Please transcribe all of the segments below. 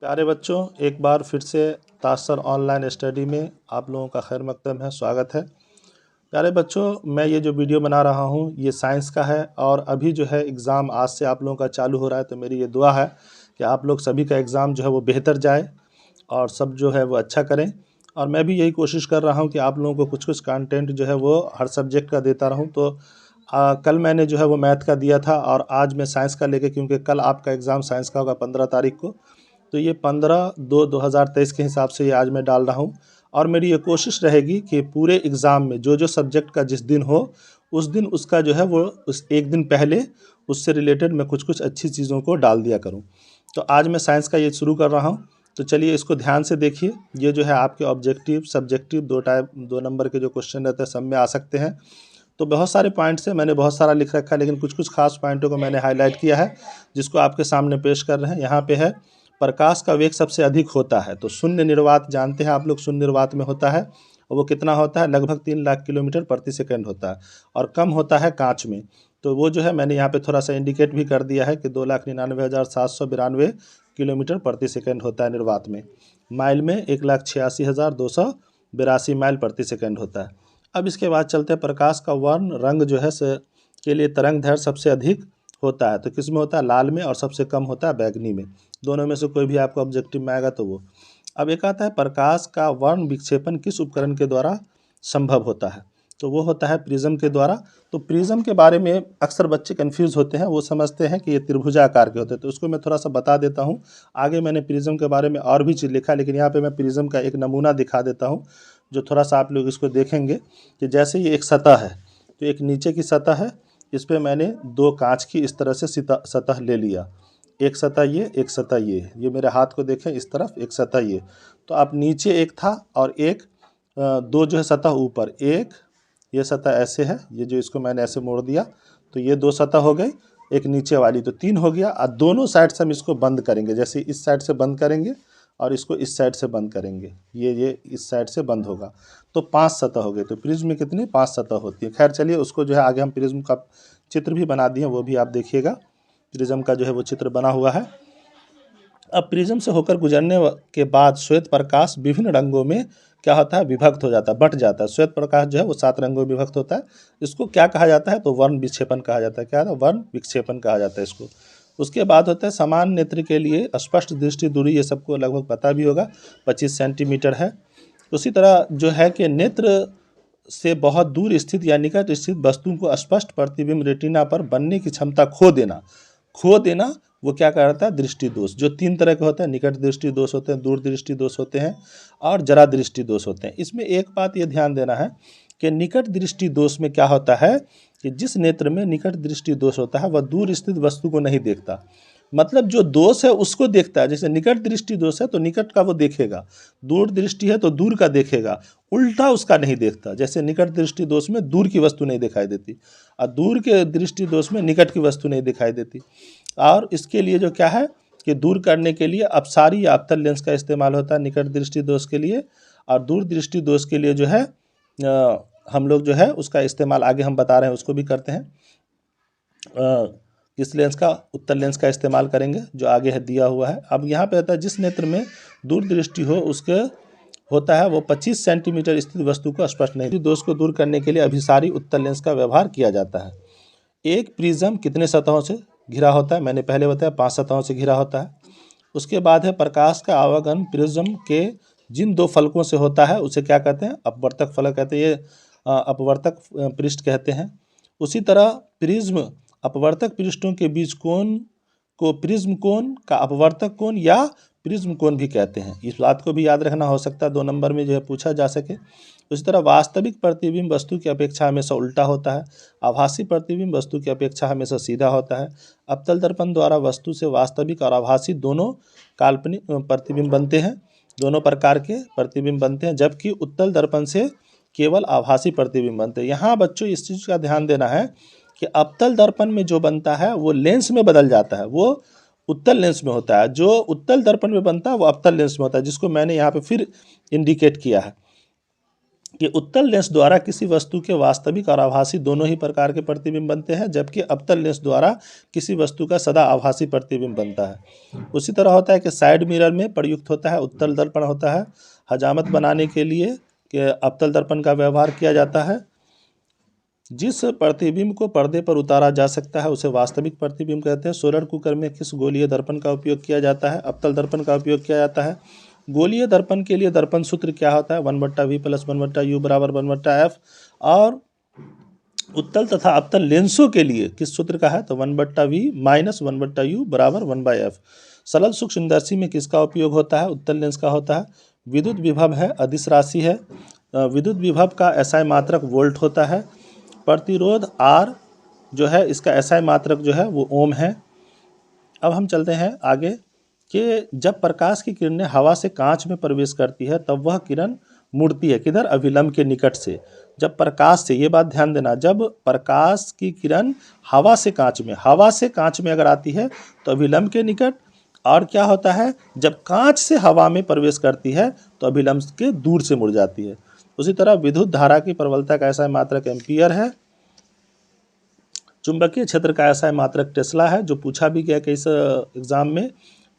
प्यारे बच्चों, एक बार फिर से तासर ऑनलाइन स्टडी में आप लोगों का खैर मकदम है, स्वागत है। प्यारे बच्चों, मैं ये जो वीडियो बना रहा हूँ ये साइंस का है और अभी जो है एग्ज़ाम आज से आप लोगों का चालू हो रहा है। तो मेरी ये दुआ है कि आप लोग सभी का एग्ज़ाम जो है वो बेहतर जाए और सब जो है वो अच्छा करें। और मैं भी यही कोशिश कर रहा हूँ कि आप लोगों को कुछ कुछ कंटेंट जो है वो हर सब्जेक्ट का देता रहूँ। तो कल मैंने जो है वो मैथ का दिया था और आज मैं साइंस का लेके, क्योंकि कल आपका एग्ज़ाम साइंस का होगा 15 तारीख को। तो ये 15/2/2023 के हिसाब से ये आज मैं डाल रहा हूँ। और मेरी ये कोशिश रहेगी कि पूरे एग्ज़ाम में जो जो सब्जेक्ट का जिस दिन हो उस दिन उसका जो है वो उस एक दिन पहले उससे रिलेटेड मैं कुछ कुछ अच्छी चीज़ों को डाल दिया करूँ। तो आज मैं साइंस का ये शुरू कर रहा हूँ। तो चलिए इसको ध्यान से देखिए। ये जो है आपके ऑब्जेक्टिव सब्जेक्टिव दो नंबर के जो क्वेश्चन रहते हैं सब में आ सकते हैं। तो बहुत सारे पॉइंट्स हैं, मैंने बहुत सारा लिख रखा है, लेकिन कुछ कुछ खास पॉइंटों को मैंने हाईलाइट किया है जिसको आपके सामने पेश कर रहे हैं। यहाँ पे है प्रकाश का वेग सबसे अधिक होता है। तो शून्य निर्वात जानते हैं आप लोग, शून्य निर्वात में होता है और वो कितना होता है, लगभग 3 लाख किलोमीटर प्रति सेकंड होता है। और कम होता है कांच में। तो वो जो है मैंने यहाँ पे थोड़ा सा इंडिकेट भी कर दिया है कि 2,99,792 किलोमीटर प्रति सेकंड होता है निर्वात में। माइल में 1,86,282 माइल प्रति सेकंड होता है। अब इसके बाद चलते हैं, प्रकाश का वर्ण रंग जो है के लिए तरंग दैर्घ्य सबसे अधिक होता है। तो किस में होता है, लाल में, और सबसे कम होता है बैगनी में। दोनों में से कोई भी आपको ऑब्जेक्टिव में आएगा तो वो। अब एक आता है, प्रकाश का वर्ण विक्षेपण किस उपकरण के द्वारा संभव होता है। तो वो होता है प्रिज्म के द्वारा। तो प्रिज्म के बारे में अक्सर बच्चे कंफ्यूज होते हैं, वो समझते हैं कि ये त्रिभुजाकार के होते हैं। तो उसको मैं थोड़ा सा बता देता हूँ। आगे मैंने प्रिज्म के बारे में और भी चीज़ लिखा है, लेकिन यहाँ पे मैं प्रिज्म का एक नमूना दिखा देता हूँ जो थोड़ा सा आप लोग इसको देखेंगे कि जैसे ये एक सतह है, तो एक नीचे की सतह है, इस पर मैंने दो कांच की इस तरह से सतह ले लिया। एक सतह ये, एक सतह ये मेरे हाथ को देखें, इस तरफ एक सतह ये। तो आप नीचे एक था और एक दो जो है सतह ऊपर, एक ये सतह ऐसे है, ये जो इसको मैंने ऐसे मोड़ दिया तो ये दो सतह हो गई, एक नीचे वाली, तो 3 हो गया। और दोनों साइड से हम इसको बंद करेंगे, जैसे इस साइड से बंद करेंगे और इसको इस साइड से बंद करेंगे, ये इस साइड से बंद होगा, तो 5 सतह हो गए। तो प्रिज्म में कितनी 5 सतह होती है। खैर चलिए उसको जो है आगे हम प्रिज्म का चित्र भी बना दिए, वो भी आप देखिएगा। प्रिज्म का जो है वो चित्र बना हुआ है। अब प्रिज्म से होकर गुजरने के बाद श्वेत प्रकाश विभिन्न रंगों में क्या होता है, विभक्त हो जाता है, बट जाता है। श्वेत प्रकाश जो है वो 7 रंगों में विभक्त होता है। इसको क्या कहा जाता है, तो वर्ण विक्षेपण कहा जाता है। क्या है, वर्ण विक्षेपण कहा जाता है इसको। उसके बाद होता है समान नेत्र के लिए स्पष्ट दृष्टि दूरी, ये सबको लगभग पता भी होगा, 25 सेंटीमीटर है। उसी तरह जो है कि नेत्र से बहुत दूर स्थित या निकट स्थित वस्तु को स्पष्ट प्रतिबिंब रेटिना पर बनने की क्षमता खो देना वो क्या कहता है, दृष्टि दोष। जो 3 तरह के होते हैं, निकट दृष्टि दोष होते हैं, दूर दृष्टि दोष होते हैं और जरा दृष्टि दोष होते हैं। इसमें एक बात ये ध्यान देना है कि निकट दृष्टि दोष में क्या होता है कि जिस नेत्र में निकट दृष्टि दोष होता है वह दूर स्थित वस्तु को नहीं देखता। मतलब जो दोष है उसको देखता है। जैसे निकट दृष्टि दोष है तो निकट का वो देखेगा, दूर दृष्टि है तो दूर का देखेगा, उल्टा उसका नहीं देखता। जैसे निकट दृष्टि दोष में दूर की वस्तु नहीं दिखाई देती और दूर के दृष्टि दोष में निकट की वस्तु नहीं दिखाई देती। और इसके लिए जो क्या है कि दूर करने के लिए अपसारी या अवतल लेंस का इस्तेमाल होता है निकट दृष्टि दोष के लिए। और दूर दृष्टि दोष के लिए जो है हम लोग जो है उसका इस्तेमाल आगे हम बता रहे हैं उसको भी करते हैं। किस लेंस का, उत्तल लेंस का इस्तेमाल करेंगे जो आगे है दिया हुआ है। अब यहाँ पे आता है जिस नेत्र में दूर दृष्टि हो उसके होता है वो 25 सेंटीमीटर स्थित वस्तु को स्पष्ट नहीं। दोष को दूर करने के लिए अभिसारी उत्तल लेंस का व्यवहार किया जाता है। एक प्रिज्म कितने सतहों से घिरा होता है, मैंने पहले बताया 5 सतहों से घिरा होता है। उसके बाद है प्रकाश का आवागमन प्रिज्म के जिन 2 फलकों से होता है उसे क्या कहते हैं, अपवर्तक फलक कहते हैं, ये अपवर्तक पृष्ठ कहते हैं। उसी तरह प्रिज्म अपवर्तक पृष्ठों के बीच कोण को प्रिज्म कोण का अपवर्तक कोण या प्रिज्म कोण भी कहते हैं। इस बात को भी याद रखना, हो सकता है 2 नंबर में जो है पूछा जा सके। उसी तरह वास्तविक प्रतिबिंब वस्तु की अपेक्षा हमेशा उल्टा होता है, आभासी प्रतिबिंब वस्तु की अपेक्षा हमेशा सीधा होता है। अवतल दर्पण द्वारा वस्तु से वास्तविक और आभासी दोनों काल्पनिक प्रतिबिंब बनते हैं, दोनों प्रकार के प्रतिबिंब बनते हैं, जबकि उत्तल दर्पण से केवल आभासी प्रतिबिंब बनते हैं। यहाँ बच्चों इस चीज़ का ध्यान देना है कि अवतल दर्पण में जो बनता है वो लेंस में बदल जाता है, वो उत्तल लेंस में होता है। जो उत्तल दर्पण में बनता है वो अवतल लेंस में होता है, जिसको मैंने यहाँ पे फिर इंडिकेट किया है। कि उत्तल लेंस द्वारा किसी वस्तु के वास्तविक और आभासी दोनों ही प्रकार के प्रतिबिंब बनते हैं, जबकि अवतल लेंस द्वारा किसी वस्तु का सदा आभासी प्रतिबिंब बनता है। उसी तरह होता है कि साइड मिरर में प्रयुक्त होता है उत्तल दर्पण होता है। हजामत बनाने के लिए कि अवतल दर्पण का व्यवहार किया जाता है। जिस प्रतिबिंब को पर्दे पर उतारा जा सकता है उसे वास्तविक प्रतिबिंब कहते हैं। सोलर कुकर में किस गोलीय दर्पण का उपयोग किया जाता है? अवतल दर्पण का उपयोग किया जाता है। गोलीय दर्पण के लिए दर्पण सूत्र क्या होता है? 1/v + 1/u बराबर 1/f। और उत्तल तथा अवतल लेंसों के लिए किस सूत्र का है? तो 1/v - 1/u बराबर 1/f। सरल सूक्ष्मदर्शी में किसका उपयोग होता है? उत्तल लेंस का होता है। विद्युत विभव है, अदिश राशि है। विद्युत विभव का एसआई मात्रक वोल्ट होता है। प्रतिरोध R जो है इसका एसआई मात्रक जो है वो ओम है। अब हम चलते हैं आगे कि जब प्रकाश की किरणें हवा से कांच में प्रवेश करती है तब वह किरण मुड़ती है किधर? अभिलंब के निकट से। जब प्रकाश से, ये बात ध्यान देना, जब प्रकाश की किरण हवा से कांच में अगर आती है तो अभिलंब के निकट। और क्या होता है? जब कांच से हवा में प्रवेश करती है तो अभिलंब के दूर से मुड़ जाती है। उसी तरह विद्युत धारा की प्रबलता का एसआई मात्रक एम्पियर है। चुंबकीय क्षेत्र का एसआई मात्रक टेस्ला है, जो पूछा भी गया कि इस एग्जाम में।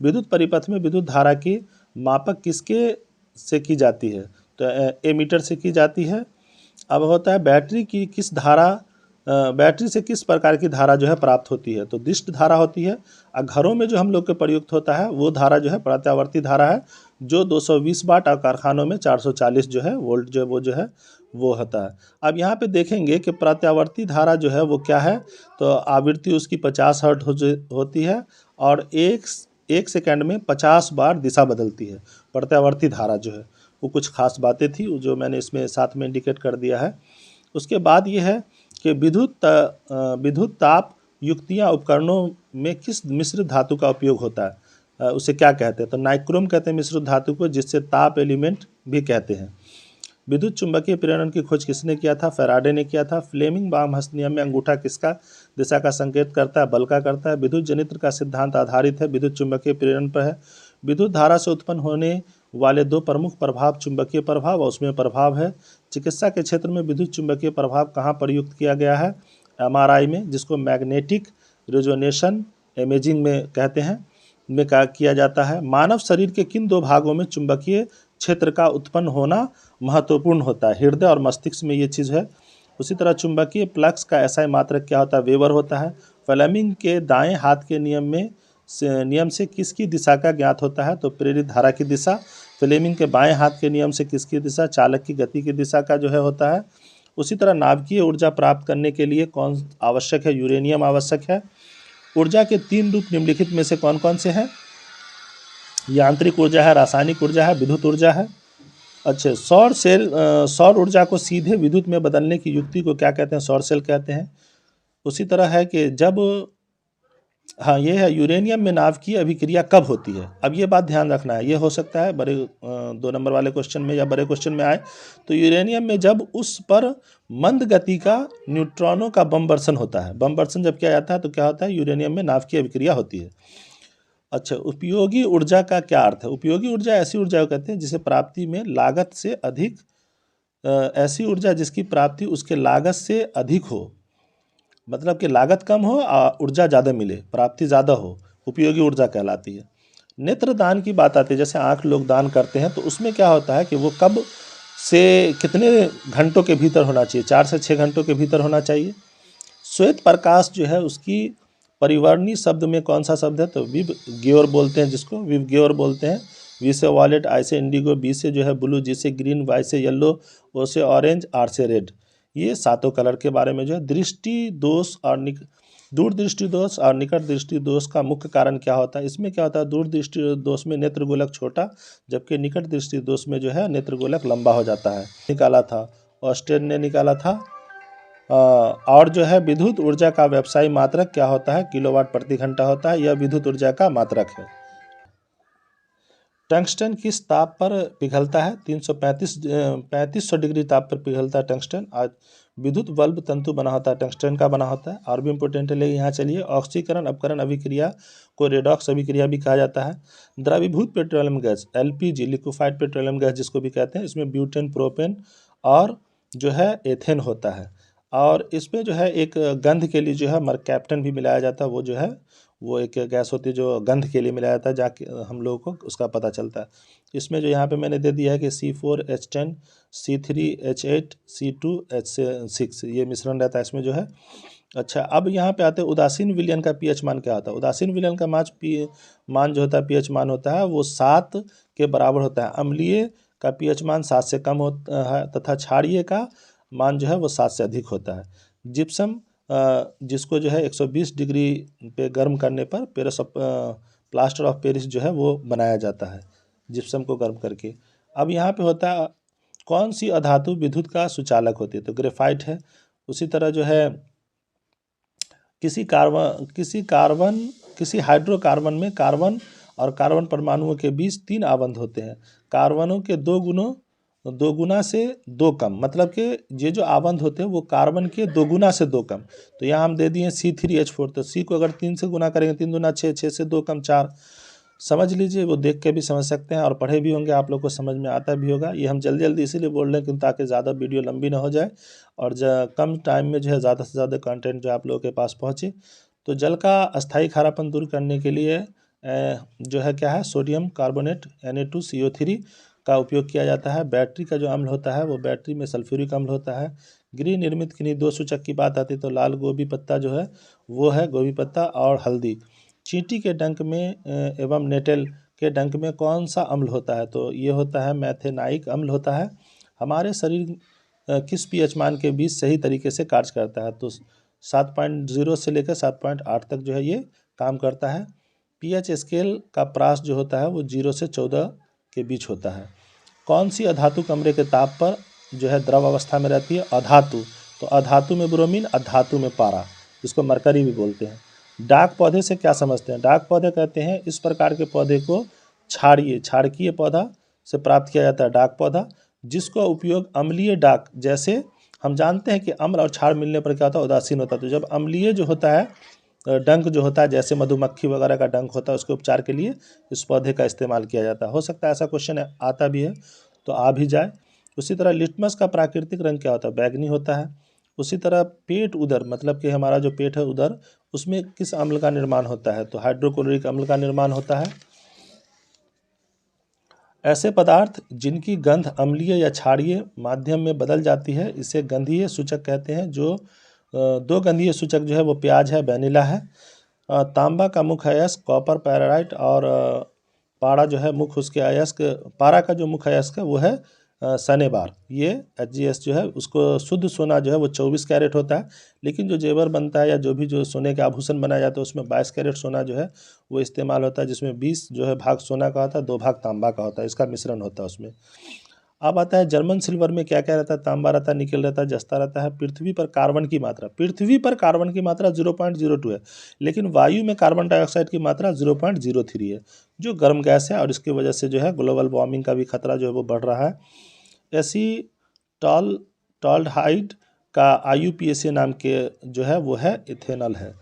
विद्युत परिपथ में विद्युत धारा की मापक किसके से की जाती है? तो एमीटर से की जाती है। अब होता है बैटरी से किस प्रकार की धारा जो है प्राप्त होती है? तो दिष्ट धारा होती है। और घरों में जो हम लोग के प्रयुक्त होता है वो धारा जो है प्रत्यावर्ती धारा है, जो 220 वाट, और कारखानों में 440 जो है वोल्ट जो है वो होता है। अब यहाँ पे देखेंगे कि प्रत्यावर्ती धारा जो है वो क्या है? तो आवृत्ति उसकी 50 हर्ट्ज होती है और एक सेकंड में 50 बार दिशा बदलती है। प्रत्यावर्ती धारा जो है वो कुछ खास बातें थी जो मैंने इसमें साथ में इंडिकेट कर दिया है। उसके बाद ये है कि विद्युत ताप युक्तियाँ उपकरणों में किस मिश्रित धातु का उपयोग होता है? उसे क्या कहते हैं? तो नाइक्रोम कहते हैं मिश्रित धातु को, जिससे ताप एलिमेंट भी कहते हैं। विद्युत चुंबकीय प्रेरण की खोज किसने किया था? फैराडे ने किया था। फ्लेमिंग बामहस्त नियम में अंगूठा किसका दिशा का संकेत करता है? बल का करता है। विद्युत जनित्र का सिद्धांत आधारित है विद्युत चुंबकीय प्रेरण पर है। विद्युत धारा से उत्पन्न होने वाले दो प्रमुख प्रभाव चुंबकीय प्रभाव और उसमें प्रभाव है। चिकित्सा के क्षेत्र में विद्युत चुंबकीय प्रभाव कहाँ प्रयुक्त किया गया है? एमआरआई में, जिसको मैग्नेटिक रेजोनेशन इमेजिंग में कहते हैं, में किया जाता है। मानव शरीर के किन दो भागों में चुंबकीय क्षेत्र का उत्पन्न होना महत्वपूर्ण होता है? हृदय और मस्तिष्क में ये चीज़ है। उसी तरह चुंबकीय फ्लक्स का एसआई मात्रक क्या होता है? वेबर होता है। फ्लेमिंग के दाएं हाथ के नियम से किसकी दिशा का ज्ञात होता है? तो प्रेरित धारा की दिशा। फ्लेमिंग के बाएं हाथ के नियम से किसकी दिशा? चालक की गति की दिशा का जो है होता है। उसी तरह नाभिकीय ऊर्जा प्राप्त करने के लिए कौन आवश्यक है? यूरेनियम आवश्यक है। ऊर्जा के 3 रूप निम्नलिखित में से कौन कौन से हैं? यांत्रिक ऊर्जा है, रासायनिक ऊर्जा है, विद्युत ऊर्जा है। अच्छा, सौर ऊर्जा को सीधे विद्युत में बदलने की युक्ति को क्या कहते हैं? सौर सेल कहते हैं। उसी तरह है कि हाँ, ये है यूरेनियम में नाभिकीय अभिक्रिया कब होती है? अब ये बात ध्यान रखना है, ये हो सकता है बड़े 2 नंबर वाले क्वेश्चन में या बड़े क्वेश्चन में आए। तो यूरेनियम में जब उस पर मंद गति का न्यूट्रॉनों का बम वर्षण होता है, बम वर्षण जब किया जाता है तो क्या होता है? यूरेनियम में नाभिकीय अभिक्रिया होती है। अच्छा, उपयोगी ऊर्जा का क्या अर्थ है? उपयोगी ऊर्जा ऐसी ऊर्जा को कहते हैं जिसे प्राप्ति में लागत से अधिक, ऐसी ऊर्जा जिसकी प्राप्ति उसके लागत से अधिक हो, मतलब कि लागत कम हो और ऊर्जा ज़्यादा मिले, प्राप्ति ज़्यादा हो, उपयोगी ऊर्जा कहलाती है। नेत्रदान की बात आती है, जैसे आँख लोग दान करते हैं तो उसमें क्या होता है कि वो कब से कितने घंटों के भीतर होना चाहिए? 4 से 6 घंटों के भीतर होना चाहिए। श्वेत प्रकाश जो है उसकी परिवर्णी शब्द में कौन सा शब्द है? तो विव ग्योर बोलते हैं, जिसको विव ग्योर बोलते हैं। वी से वॉलेट, आई से इंडिगो, बी से जो है ब्लू, जी से ग्रीन, वाई से येलो, ओ से ऑरेंज, आर से रेड। ये सातों कलर के बारे में जो है। दृष्टि दोष और दूर दृष्टि दोष और निकट दृष्टि दोष का मुख्य कारण क्या होता है? इसमें क्या होता है? दूर दृष्टि दोष में नेत्रगोलक छोटा, जबकि निकट दृष्टि दोष में जो है नेत्रगोलक लंबा हो जाता है। निकाला था, ऑस्टेन ने निकाला था। और जो है विद्युत ऊर्जा का व्यवसायी मात्रक क्या होता है? किलोवाट प्रति घंटा होता है। यह विद्युत ऊर्जा का मात्रक है। टंगस्टन किस ताप पर पिघलता है? 3500 डिग्री ताप पर पिघलता है टंगस्टन। आज विद्युत बल्ब तंतु बना होता है, टंगस्टन का बना होता है। और भी इम्पोर्टेंट है, यहाँ चलिए। ऑक्सीकरण अपकरण अभिक्रिया को रेडॉक्स अभिक्रिया भी कहा जाता है। द्रवीभूत petroleum gas, LPG liquefied petroleum gas जिसको भी कहते हैं, इसमें ब्यूटेन, प्रोपेन और जो है एथेन होता है। और इसमें जो है एक गंध के लिए जो है मरकैप्टन भी मिलाया जाता है, वो जो है वो एक गैस होती है जो गंध के लिए मिलाया जाता है, जाके हम लोगों को उसका पता चलता है। इसमें जो यहाँ पे मैंने दे दिया है कि C4H10 C3H8 C2H6 ये मिश्रण रहता है इसमें जो है। अच्छा, अब यहाँ पे आते हैं उदासीन विलयन का pH मान क्या होता है। उदासीन विलयन का मान जो होता है pH मान होता है वो 7 के बराबर होता है। अम्लीय का pH मान 7 से कम होता है तथा क्षारीय का मान जो है वो 7 से अधिक होता है। जिप्सम जिसको जो है 120 डिग्री पे गर्म करने पर प्लास्टर ऑफ पेरिस जो है वो बनाया जाता है जिप्सम को गर्म करके। अब यहाँ पे होता है कौन सी अधातु विद्युत का सुचालक होती है, तो ग्रेफाइट है। उसी तरह जो है किसी हाइड्रोकार्बन में कार्बन और कार्बन परमाणुओं के बीच 3 आबंध होते हैं। कार्बनों के दो गुना से 2 कम, मतलब कि ये जो आबंध होते हैं वो कार्बन के 2 गुना से 2 कम। तो यहाँ हम दे दिए C3H4, तो C को अगर 3 से गुना करेंगे 3 दूना 6, 6 से 2 कम 4। समझ लीजिए, वो देख के भी समझ सकते हैं और पढ़े भी होंगे, आप लोग को समझ में आता भी होगा। ये हम जल्दी जल्दी इसीलिए बोल रहे हैं कि ताकि ज़्यादा वीडियो लंबी ना हो जाए और कम टाइम में जो है ज़्यादा से ज़्यादा कंटेंट जो आप लोगों के पास पहुँचे। तो जल का अस्थायी खारापन दूर करने के लिए जो है क्या है, सोडियम कार्बोनेट Na2CO3 का उपयोग किया जाता है। बैटरी का जो अम्ल होता है वो बैटरी में सल्फ्यूरिक अम्ल होता है। गृह निर्मित किन्हीं 2 सूचक की बात आती है तो लाल गोभी पत्ता जो है वो है गोभी पत्ता और हल्दी। चींटी के डंक में एवं नेटेल के डंक में कौन सा अम्ल होता है, तो ये होता है मैथेनाइक अम्ल होता है। हमारे शरीर किस pH मान के बीच सही तरीके से कार्य करता है, तो 7.0 से लेकर 7.8 तक जो है ये काम करता है। pH स्केल का प्रास जो होता है वो 0 से 14 के बीच होता है। कौन सी अधातु कमरे के ताप पर जो है द्रव अवस्था में रहती है, अधातु। तो अधातु में ब्रोमीन, अधातु में पारा, जिसको मरकरी भी बोलते हैं। डाक पौधे से क्या समझते हैं, डाक पौधे कहते हैं इस प्रकार के पौधे को क्षारकीय पौधा से प्राप्त किया जाता है डाक पौधा, जिसका उपयोग अम्लीय डाक, जैसे हम जानते हैं कि अम्ल और क्षार मिलने पर क्या होता है, उदासीन होता है। तो जब अम्लीय जो होता है डंक जो होता है, जैसे मधुमक्खी वगैरह का डंक होता है, उसके उपचार के लिए इस पौधे का इस्तेमाल किया जाता है। हो सकता है ऐसा क्वेश्चन आता भी है तो आ भी जाए। उसी तरह लिटमस का प्राकृतिक रंग क्या होता है, बैगनी होता है। उसी तरह पेट उदर, मतलब कि हमारा जो पेट है उदर, उसमें किस अम्ल का निर्माण होता है, तो हाइड्रोक्लोरिक अम्ल का निर्माण होता है। ऐसे पदार्थ जिनकी गंध अम्लीय या क्षारीय माध्यम में बदल जाती है इसे गंधीय सूचक कहते हैं। जो 2 गंधीय सूचक जो है वो प्याज है, वैनिला है। तांबा का मुख्य अयस्क कॉपर पैराइट और पारा जो है मुख्य उसके अयस्क, पारा का जो मुख्य अयस्क है वो है शनिवार। ये HGS जो है उसको शुद्ध सोना जो है वो 24 कैरेट होता है, लेकिन जो जेवर बनता है या जो भी जो सोने के आभूषण बनाया जाता है उसमें 22 कैरेट सोना जो है वो इस्तेमाल होता है, जिसमें 20 जो है भाग सोना का होता है, 2 भाग तांबा का होता है, इसका मिश्रण होता है उसमें। अब आता है जर्मन सिल्वर में क्या क्या रहता है, तांबा रहता है, निकेल रहता है, जस्ता रहता है। पृथ्वी पर कार्बन की मात्रा 0.02 है, लेकिन वायु में कार्बन डाइऑक्साइड की मात्रा 0.03 है, जो गर्म गैस है और इसकी वजह से जो है ग्लोबल वार्मिंग का भी खतरा जो है वो बढ़ रहा है। एसीटाल्डिहाइड का IUPAC नाम के जो है वो है इथेनॉल है।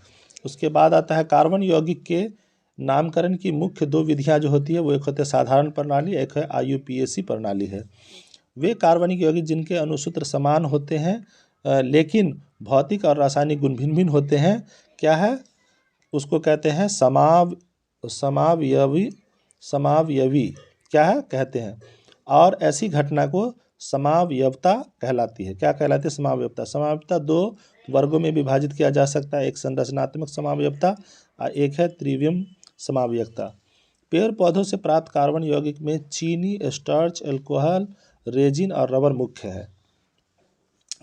उसके बाद आता है कार्बन यौगिक के नामकरण की मुख्य 2 विधियां जो होती है वो एक होते है साधारण प्रणाली, एक है IUPAC प्रणाली है। वे कार्बनिक यौगिक जिनके अणुसूत्र समान होते हैं लेकिन भौतिक और रासायनिक गुण भिन्न भिन्न होते हैं, क्या है, उसको कहते हैं समावयवी क्या है कहते हैं। और ऐसी घटना को समावयवता कहलाती है। क्या कहलाती है, समावयवता। समावयवता 2 वर्गों में विभाजित किया जा सकता है, एक संरचनात्मक समावयवता और एक है त्रिविम समावयवता। पेड़ पौधों से प्राप्त कार्बन यौगिक में चीनी, स्टार्च, अल्कोहल, रेजिन और रबर मुख्य है।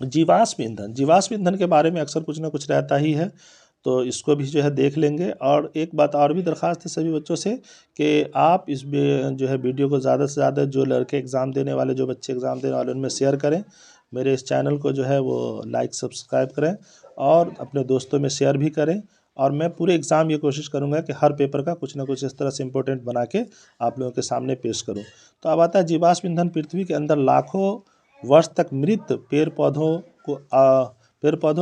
जीवाश्म ईंधन के बारे में अक्सर कुछ ना कुछ रहता ही है, तो इसको भी जो है देख लेंगे। और एक बात और भी दरख्वास्त है सभी बच्चों से कि आप इस जो है वीडियो को ज़्यादा से ज़्यादा जो लड़के एग्ज़ाम देने वाले, जो बच्चे एग्ज़ाम देने वाले, उनमें शेयर करें। मेरे इस चैनल को जो है वो लाइक सब्सक्राइब करें और अपने दोस्तों में शेयर भी करें। और मैं पूरे एग्ज़ाम ये कोशिश करूँगा कि हर पेपर का कुछ ना कुछ इस तरह से इम्पोर्टेंट बना के आप लोगों के सामने पेश करूँ। तो अब आता है जीवाश्म ईंधन। पृथ्वी के अंदर लाखों वर्ष तक मृत पेड़ पौधों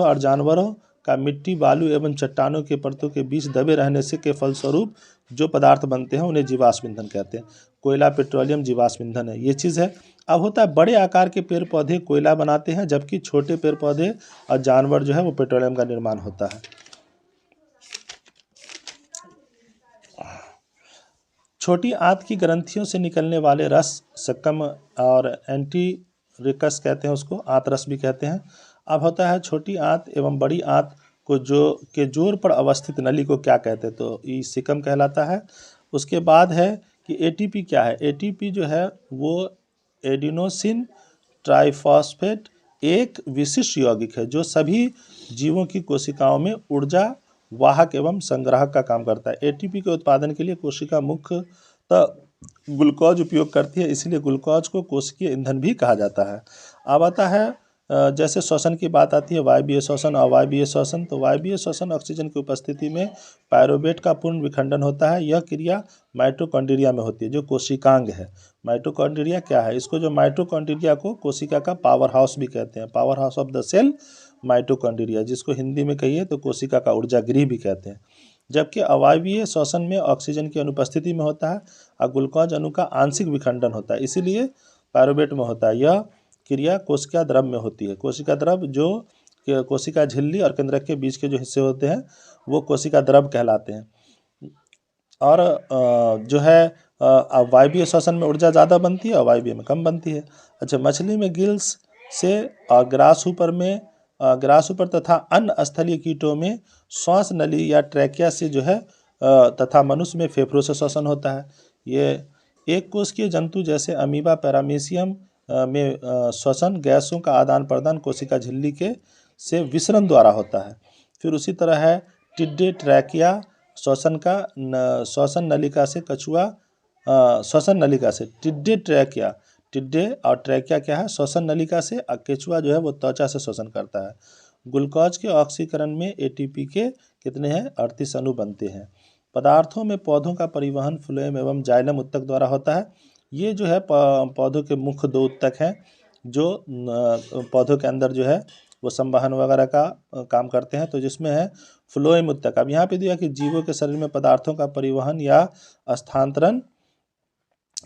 और जानवरों का मिट्टी, बालू एवं चट्टानों के परतों के बीच दबे रहने से के फलस्वरूप जो पदार्थ बनते हैं उन्हें जीवाश्म ईंधन कहते हैं। कोयला, पेट्रोलियम जीवाश्म ईंधन है, ये चीज़ है। अब होता है बड़े आकार के पेड़ पौधे कोयला बनाते हैं, जबकि छोटे पेड़ पौधे और जानवर जो है वो पेट्रोलियम का निर्माण होता है। छोटी आंत की ग्रंथियों से निकलने वाले रस सक्कम और एंटीरिकस कहते हैं, उसको आंत भी कहते हैं। अब होता है छोटी आंत एवं बड़ी आंत को जोड़ पर अवस्थित नली को क्या कहते हैं, तो ये सिकम कहलाता है। उसके बाद है कि एटीपी क्या है। एटीपी जो है वो एडिनोसिन ट्राइफॉस्फेट एक विशिष्ट यौगिक है जो सभी जीवों की कोशिकाओं में ऊर्जा वाहक एवं संग्राहक का काम करता है। एटीपी के उत्पादन के लिए कोशिका मुख्यतः ग्लूकोज उपयोग करती है, इसीलिए ग्लूकोज को कोशिकीय ईंधन भी कहा जाता है। अब आता है जैसे श्वसन की बात आती है, वायवीय श्वसन, अवायवीय श्वसन। तो वायवीय श्वसन ऑक्सीजन की उपस्थिति में पायरुवेट का पूर्ण विखंडन होता है। यह क्रिया माइटोकॉन्ड्रिया में होती है, जो कोशिकांग है। माइटोकॉन्ड्रिया क्या है, इसको जो माइटोकॉन्ड्रिया को कोशिका का पावर हाउस भी कहते हैं, power house of the cell mitochondria, जिसको हिंदी में कहिए तो कोशिका का ऊर्जा गृह भी कहते हैं। जबकि अवायवीय श्वसन में ऑक्सीजन की अनुपस्थिति में होता है और ग्लूकोज अणु का आंशिक विखंडन होता है, इसीलिए पायरुवेट में होता है। यह क्रिया कोशिका द्रव में होती है। कोशिका द्रव जो कोशिका झिल्ली और केंद्रक के बीच के जो हिस्से होते हैं वो कोशिका द्रव कहलाते हैं। और जो है वायवीय श्वसन में ऊर्जा ज़्यादा बनती है, अवायवीय में कम बनती है। अच्छा, मछली में गिल्स से और ग्रासहॉपर तथा अन्य स्थलीय कीटों में श्वास नली या ट्रैकिया से जो है तथा मनुष्य में फेफड़ों से श्वसन होता है। ये एक कोशिकीय जंतु जैसे अमीबा, पैरामीशियम में श्वसन गैसों का आदान प्रदान कोशिका झिल्ली के से विसरण द्वारा होता है। फिर उसी तरह है टिड्डे ट्रैकिया श्वसन नलिका से कछुआ श्वसन नलिका से टिड्डे और ट्रैकिया क्या है, श्वसन नलिका से, और केचुआ जो है वो त्वचा से श्वसन करता है। ग्लूकोज के ऑक्सीकरण में एटीपी के कितने हैं, 38 अणु बनते हैं। पदार्थों में पौधों का परिवहन फ्लोएम एवं जाइलम उत्तक द्वारा होता है। ये जो है पौधों के मुख्य 2 उत्तक हैं जो पौधों के अंदर जो है वो संवहन वगैरह का काम करते हैं, तो जिसमें है फ्लोएम उत्तक। अब यहाँ पे दिया कि जीवों के शरीर में पदार्थों का परिवहन या स्थानांतरण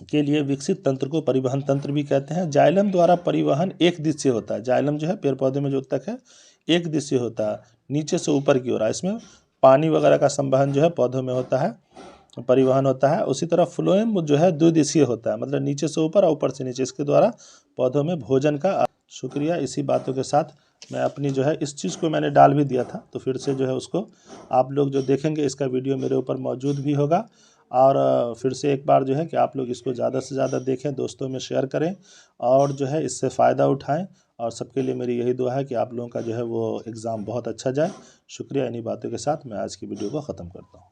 के लिए विकसित तंत्र को परिवहन तंत्र भी कहते हैं। जाइलम द्वारा परिवहन एक दिशीय होता है। जाइलम जो है पेड़ पौधे में जो उत्तक है एक दिशीय होता है, नीचे से ऊपर की ओर। इसमें पानी वगैरह का संवहन जो है पौधों में होता है, परिवहन होता है। उसी तरह फ्लोएम जो है द्विदिशीय होता है, मतलब नीचे से ऊपर और ऊपर से नीचे, इसके द्वारा पौधों में भोजन का। शुक्रिया। इसी बातों के साथ मैं अपनी जो है इस चीज़ को मैंने डाल भी दिया था, तो फिर से जो है उसको आप लोग जो देखेंगे, इसका वीडियो मेरे ऊपर मौजूद भी होगा। और फिर से एक बार जो है कि आप लोग इसको ज़्यादा से ज़्यादा देखें, दोस्तों में शेयर करें और जो है इससे फ़ायदा उठाएं। और सबके लिए मेरी यही दुआ है कि आप लोगों का जो है वो एग्ज़ाम बहुत अच्छा जाए। शुक्रिया। इन्हीं बातों के साथ मैं आज की वीडियो को ख़त्म करता हूँ।